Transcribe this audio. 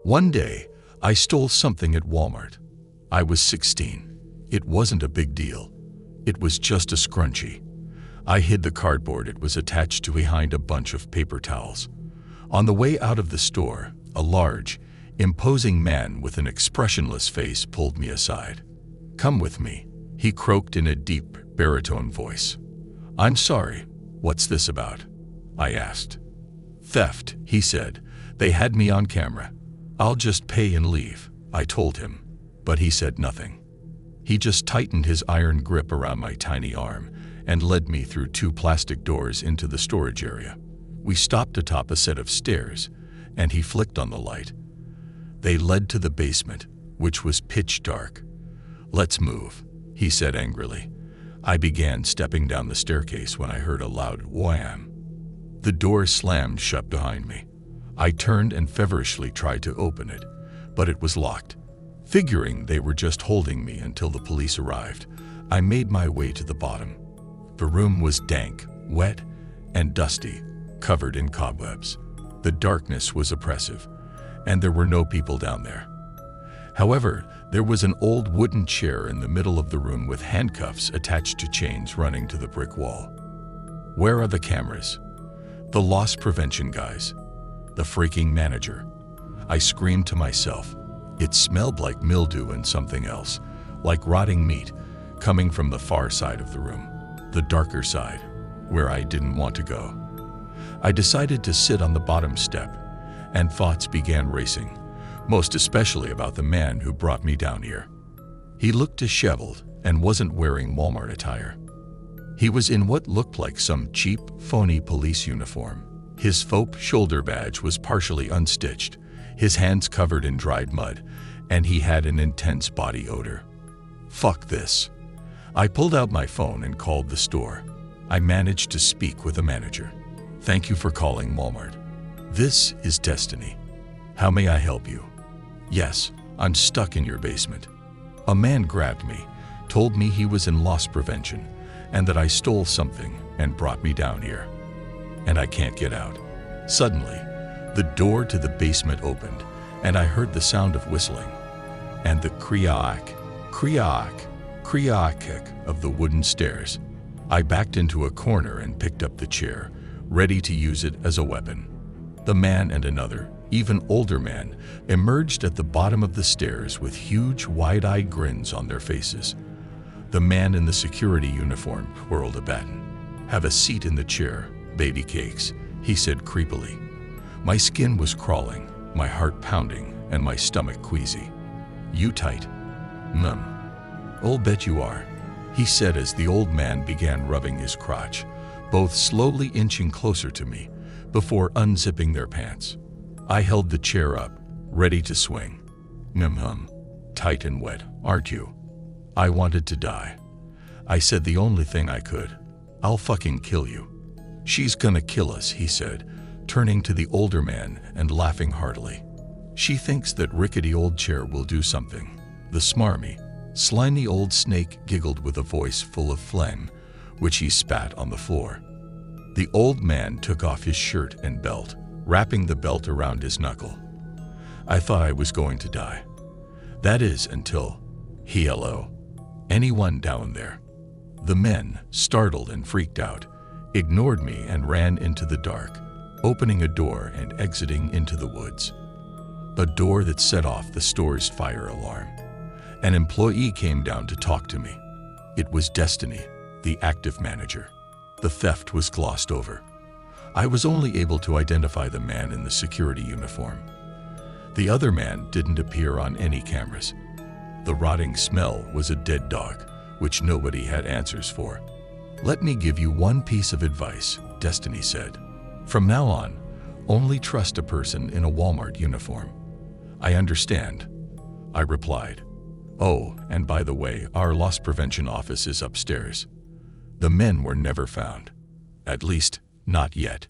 One day, I stole something at Walmart. I was 16. It wasn't a big deal. It was just a scrunchie. I hid the cardboard it was attached to behind a bunch of paper towels. On the way out of the store, a large, imposing man with an expressionless face pulled me aside. "Come with me," he croaked in a deep, baritone voice. "I'm sorry, what's this about?" I asked. "Theft," he said. "They had me on camera. I'll just pay and leave," I told him, but he said nothing. He just tightened his iron grip around my tiny arm and led me through 2 plastic doors into the storage area. We stopped atop a set of stairs, and he flicked on the light. They led to the basement, which was pitch dark. "Let's move," he said angrily. I began stepping down the staircase when I heard a loud wham. The door slammed shut behind me. I turned and feverishly tried to open it, but it was locked. Figuring they were just holding me until the police arrived, I made my way to the bottom. The room was dank, wet, and dusty, covered in cobwebs. The darkness was oppressive, and there were no people down there. However, there was an old wooden chair in the middle of the room with handcuffs attached to chains running to the brick wall. "Where are the cameras? The loss prevention guys? The freaking manager?" I screamed to myself. It smelled like mildew and something else, like rotting meat, coming from the far side of the room, the darker side, where I didn't want to go. I decided to sit on the bottom step, and thoughts began racing, most especially about the man who brought me down here. He looked disheveled and wasn't wearing Walmart attire. He was in what looked like some cheap, phony police uniform. His faux shoulder badge was partially unstitched, his hands covered in dried mud, and he had an intense body odor. Fuck this. I pulled out my phone and called the store. I managed to speak with the manager. "Thank you for calling Walmart. This is Destiny. How may I help you?" "Yes, I'm stuck in your basement. A man grabbed me, told me he was in loss prevention, and that I stole something and brought me down here. And I can't get out." Suddenly, the door to the basement opened, and I heard the sound of whistling, and the creak, creak, creak of the wooden stairs. I backed into a corner and picked up the chair, ready to use it as a weapon. The man and another, even older man, emerged at the bottom of the stairs with huge, wide-eyed grins on their faces. The man in the security uniform twirled a baton. "Have a seat in the chair, baby cakes," he said creepily. My skin was crawling, my heart pounding, and my stomach queasy. "You tight?" "I'll bet you are," he said as the old man began rubbing his crotch, both slowly inching closer to me before unzipping their pants. I held the chair up, ready to swing. "Tight and wet, aren't you?" I wanted to die. I said the only thing I could. "I'll fucking kill you." "She's gonna kill us," he said, turning to the older man and laughing heartily. "She thinks that rickety old chair will do something." The smarmy, slimy old snake giggled with a voice full of phlegm, which he spat on the floor. The old man took off his shirt and belt, wrapping the belt around his knuckle. I thought I was going to die. That is, until, hello, anyone down there? The men, startled and freaked out, ignored me and ran into the dark, opening a door and exiting into the woods. A door that set off the store's fire alarm. An employee came down to talk to me. It was Destiny, the active manager. The theft was glossed over. I was only able to identify the man in the security uniform. The other man didn't appear on any cameras. The rotting smell was a dead dog, which nobody had answers for. "Let me give you one piece of advice," Destiny said. "From now on, only trust a person in a Walmart uniform." "I understand," I replied. "Oh, and by the way, our loss prevention office is upstairs." The men were never found. At least, not yet.